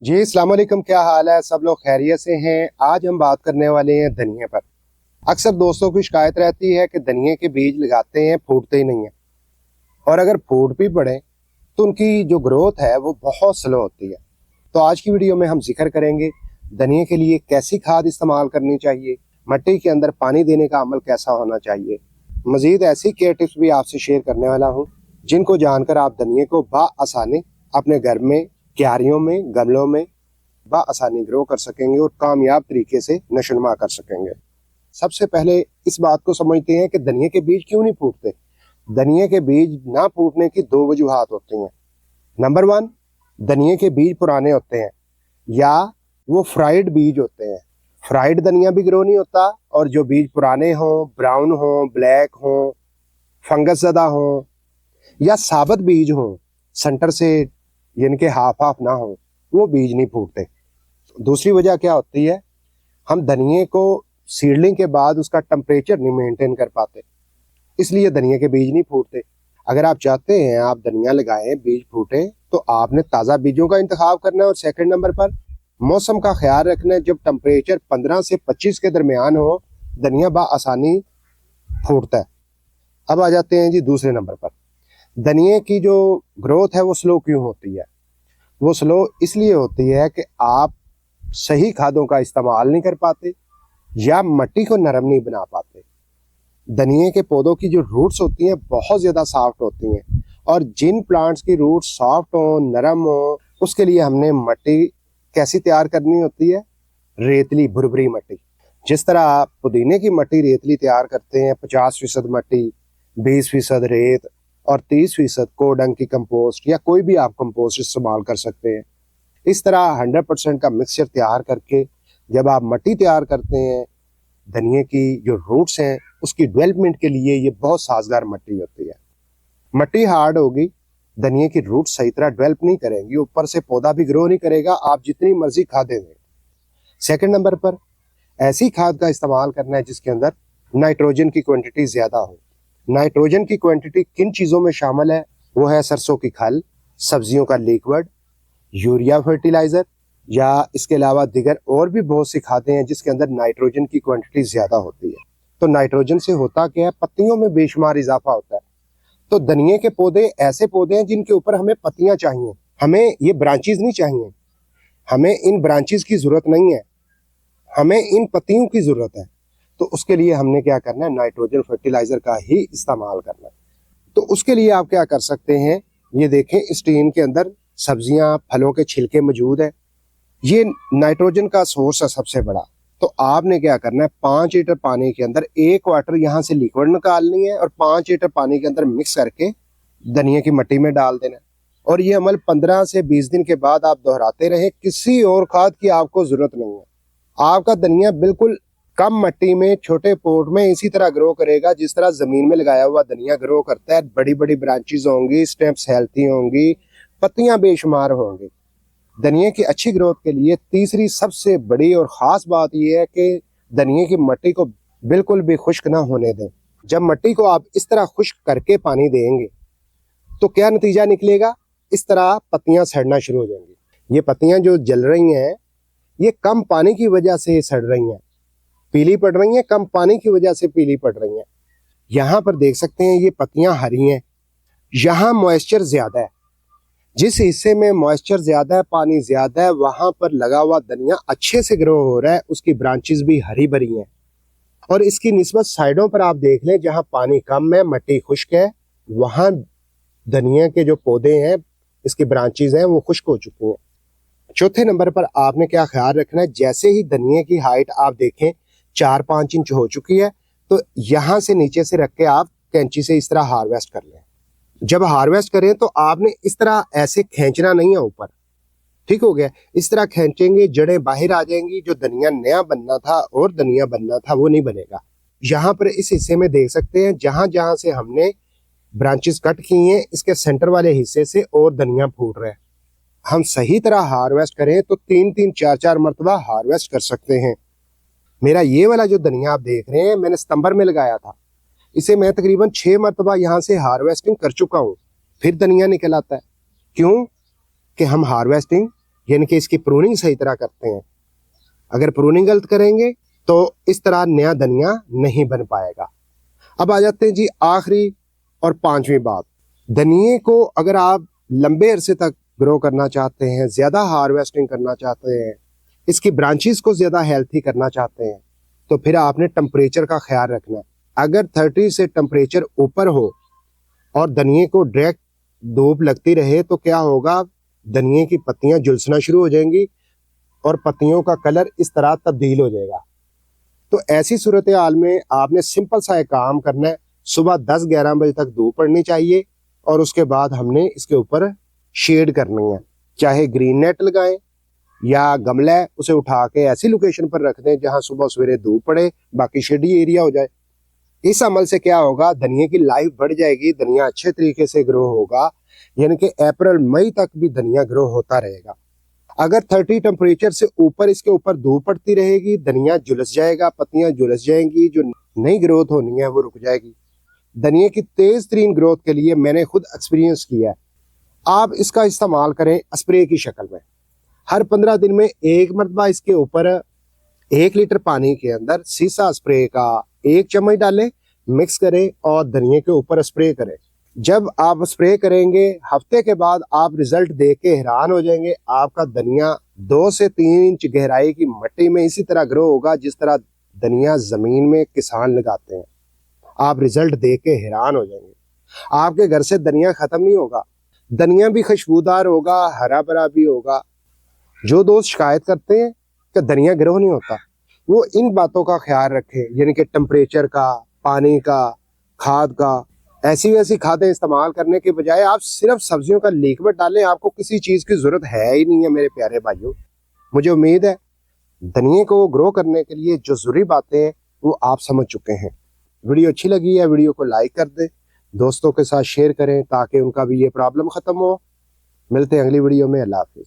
जी अस्सलाम वालेकुम, क्या हाल है? सब लोग खैरियत से हैं। आज हम बात करने वाले हैं धनिए पर। अक्सर दोस्तों की शिकायत रहती है कि धनिए के बीज लगाते हैं, फूटते ही नहीं है, और अगर फूट भी पड़े तो उनकी जो ग्रोथ है वो बहुत स्लो होती है। तो आज की वीडियो में हम जिक्र करेंगे धनिए के लिए कैसी खाद इस्तेमाल करनी चाहिए, मिट्टी के अंदर पानी देने का अमल कैसा होना चाहिए। मजीद ऐसी केयर टिप्स भी आपसे शेयर करने वाला हूँ जिनको जानकर आप धनिए को आसानी अपने घर में, क्यारियों में, गमलों में आसानी ग्रो कर सकेंगे और कामयाब तरीके से नशोनुमा कर सकेंगे। सबसे पहले इस बात को समझते हैं कि धनिए के बीज क्यों नहीं फूटते। धनिए के बीज ना फूटने की दो वजूहात होती हैं। नंबर वन, धनिए के बीज पुराने होते हैं या वो फ्राइड बीज होते हैं। फ्राइड धनिया भी ग्रो नहीं होता, और जो बीज पुराने हों, ब्राउन हों, ब्लैक हों, फंगस ज़दा हों या साबुत बीज हों, सेंटर से यानी कि हाफ हाफ ना हो, वो बीज नहीं फूटते। दूसरी वजह क्या होती है, हम धनिए को सीडलिंग के बाद उसका टेम्परेचर नहीं मेंटेन कर पाते, इसलिए धनिए के बीज नहीं फूटते। अगर आप चाहते हैं आप धनिया लगाएं, बीज फूटे, तो आपने ताज़ा बीजों का इंतखाब करना है। और सेकंड नंबर पर मौसम का ख्याल रखना है। जब टेम्परेचर 15 से 25 के दरमियान हो, धनिया आसानी फूटता है। अब आ जाते हैं जी दूसरे नंबर पर। धनिए की जो ग्रोथ है वो स्लो क्यों होती है? वो स्लो इसलिए होती है कि आप सही खादों का इस्तेमाल नहीं कर पाते या मिट्टी को नरम नहीं बना पाते। धनिए के पौधों की जो रूट्स होती हैं बहुत ज़्यादा सॉफ्ट होती हैं, और जिन प्लांट्स की रूट सॉफ्ट हो, नरम हो, उसके लिए हमने मिट्टी कैसी तैयार करनी होती है? रेतली भुरभुरी मिट्टी। जिस तरह आप पुदीने की मिट्टी रेतली तैयार करते हैं, 50% मिट्टी, 20% रेत और 30% कोडंग की कंपोस्ट या कोई भी आप कंपोस्ट इस्तेमाल कर सकते हैं। इस तरह 100% का मिक्सचर तैयार करके जब आप मिट्टी तैयार करते हैं, धनिए की जो रूट्स हैं उसकी डेवलपमेंट के लिए ये बहुत साजगार मिट्टी होती है। मिट्टी हार्ड होगी, धनिए की रूट्स सही तरह डेवलप नहीं करेंगी, ऊपर से पौधा भी ग्रो नहीं करेगा, आप जितनी मर्जी खादें दें। सेकंड नंबर पर ऐसी खाद का इस्तेमाल करना है जिसके अंदर नाइट्रोजन की क्वांटिटी ज़्यादा हो। नाइट्रोजन की क्वांटिटी किन चीज़ों में शामिल है? वो है सरसों की खल, सब्जियों का लिक्विड, यूरिया फर्टिलाइज़र, या इसके अलावा दिगर और भी बहुत सी खादें हैं जिसके अंदर नाइट्रोजन की क्वांटिटी ज़्यादा होती है। तो नाइट्रोजन से होता क्या है? पत्तियों में बेशुमार इजाफा होता है। तो धनिए के पौधे ऐसे पौधे हैं जिनके ऊपर हमें पत्तियां चाहिए, हमें ये ब्रांचेज नहीं चाहिए। हमें इन ब्रांचेज की ज़रूरत नहीं है, हमें इन पत्तियों की ज़रूरत है। तो उसके लिए हमने क्या करना है? नाइट्रोजन फर्टिलाइज़र का ही इस्तेमाल करना है। तो उसके लिए आप क्या कर सकते हैं? ये देखें, इस टीन के अंदर सब्जियां, फलों के छिलके मौजूद है। ये नाइट्रोजन का सोर्स है सबसे बड़ा। तो आपने क्या करना है? 5 लीटर पानी के अंदर 1 क्वार्टर यहाँ से लिक्विड निकालनी है और 5 लीटर पानी के अंदर मिक्स करके धनिया की मिट्टी में डाल देना है। और ये अमल 15 से 20 दिन के बाद आप दोहराते रहें। किसी और खाद की आपको जरूरत नहीं है। आपका धनिया बिल्कुल कम मिट्टी में, छोटे पॉट में इसी तरह ग्रो करेगा जिस तरह जमीन में लगाया हुआ धनिया ग्रो करता है। बड़ी बड़ी ब्रांचेस होंगी, स्टेम्स हेल्थी होंगी, पत्तियां बेशुमार होंगी। धनिया की अच्छी ग्रोथ के लिए तीसरी सबसे बड़ी और ख़ास बात यह है कि धनिया की मिट्टी को बिल्कुल भी खुश्क ना होने दें। जब मिट्टी को आप इस तरह खुश्क करके पानी देंगे तो क्या नतीजा निकलेगा? इस तरह पत्तियां सड़ना शुरू हो जाएंगी। ये पत्तियां जो जल रही हैं, ये कम पानी की वजह से सड़ रही हैं, पीली पड़ रही हैं, कम पानी की वजह से पीली पड़ रही हैं। यहाँ पर देख सकते हैं ये पत्तियां हरी हैं। यहाँ मॉइस्चर ज़्यादा है। जिस हिस्से में मॉइस्चर ज़्यादा है, पानी ज़्यादा है, वहाँ पर लगा हुआ धनिया अच्छे से ग्रो हो रहा है, उसकी ब्रांचेस भी हरी भरी हैं। और इसकी निस्बत साइडों पर आप देख लें, जहाँ पानी कम है, मिट्टी खुश्क है, वहाँ धनिया के जो पौधे हैं, इसकी ब्रांचेस हैं, वो खुश्क हो चुकी हैं। चौथे नंबर पर आपने क्या ख्याल रखना है? जैसे ही धनिया की हाइट आप देखें 4-5 इंच हो चुकी है, तो यहाँ से नीचे से रख के आप कैंची से इस तरह हार्वेस्ट कर लें। जब हार्वेस्ट करें तो आपने इस तरह ऐसे खींचना नहीं है ऊपर, ठीक हो गया? इस तरह खींचेंगे, जड़ें बाहर आ जाएंगी। जो धनिया नया बनना था और धनिया बनना था वो नहीं बनेगा। यहाँ पर इस हिस्से में देख सकते हैं, जहां जहां से हमने ब्रांचेस कट की हैं, इसके सेंटर वाले हिस्से से और धनिया फूट रहा है। हम सही तरह हार्वेस्ट करें तो 3-3, 4-4 मरतबा हार्वेस्ट कर सकते हैं। मेरा ये वाला जो धनिया आप देख रहे हैं, मैंने सितंबर में लगाया था। इसे मैं तकरीबन 6 मरतबा यहाँ से हार्वेस्टिंग कर चुका हूँ, फिर धनिया निकल आता है। क्यों? कि हम हार्वेस्टिंग यानी कि इसकी प्रूनिंग सही तरह करते हैं। अगर प्रूनिंग गलत करेंगे तो इस तरह नया धनिया नहीं बन पाएगा। अब आ जाते हैं जी आखिरी और पांचवी बात। धनिए को अगर आप लंबे अरसे तक ग्रो करना चाहते हैं, ज़्यादा हार्वेस्टिंग करना चाहते हैं, इसकी ब्रांचेस को ज़्यादा हेल्थी करना चाहते हैं, तो फिर आपने टेम्परेचर का ख्याल रखना है। अगर 30 से टेम्परेचर ऊपर हो और धनिए को डायरेक्ट धूप लगती रहे तो क्या होगा, धनिए की पत्तियां झुलसना शुरू हो जाएंगी और पत्तियों का कलर इस तरह तब्दील हो जाएगा। तो ऐसी सूरत हाल में आपने सिंपल सा एक काम करना है, सुबह 10-11 बजे तक धूप पड़नी चाहिए और उसके बाद हमने इसके ऊपर शेड करनी है। चाहे ग्रीन नेट लगाएं या गमला है उसे उठा के ऐसी लोकेशन पर रख दें जहां सुबह सवेरे धूप पड़े, बाकी शेडी एरिया हो जाए। इस अमल से क्या होगा, धनिया की लाइफ बढ़ जाएगी, धनिया अच्छे तरीके से ग्रो होगा, यानी कि अप्रैल मई तक भी धनिया ग्रो होता रहेगा। अगर 30 टेम्परेचर से ऊपर इसके ऊपर धूप पड़ती रहेगी, धनिया झुलस जाएगा, पत्तियां झुलस जाएंगी, जो नई ग्रोथ होनी है वो रुक जाएगी। धनिया की तेज तरीन ग्रोथ के लिए मैंने खुद एक्सपीरियंस किया है। आप इसका इस्तेमाल करें स्प्रे की शक्ल में। हर 15 दिन में एक मरतबा इसके ऊपर 1 लीटर पानी के अंदर सीसा स्प्रे का 1 चम्मच डालें, मिक्स करें और धनिया के ऊपर स्प्रे करें। जब आप स्प्रे करेंगे हफ्ते के बाद आप रिजल्ट देख के हैरान हो जाएंगे। आपका धनिया 2 से 3 इंच गहराई की मिट्टी में इसी तरह ग्रो होगा जिस तरह धनिया जमीन में किसान लगाते हैं। आप रिजल्ट देख के हैरान हो जाएंगे। आपके घर से धनिया खत्म नहीं होगा, धनिया भी खुशबूदार होगा, हरा भरा भी होगा। जो दोस्त शिकायत करते हैं कि धनिया ग्रो नहीं होता, वो इन बातों का ख्याल रखें, यानी कि टेम्परेचर का, पानी का, खाद का। ऐसी वैसी खादें इस्तेमाल करने के बजाय आप सिर्फ सब्जियों का लिक्विड डालें। आपको किसी चीज़ की ज़रूरत है ही नहीं है मेरे प्यारे भाइयों। मुझे उम्मीद है धनिया को ग्रो करने के लिए जो ज़रूरी बातें हैं वो आप समझ चुके हैं। वीडियो अच्छी लगी है, वीडियो को लाइक कर दें, दोस्तों के साथ शेयर करें ताकि उनका भी ये प्रॉब्लम ख़त्म हो। मिलते हैं अगली वीडियो में। अल्लाह हाफिज़।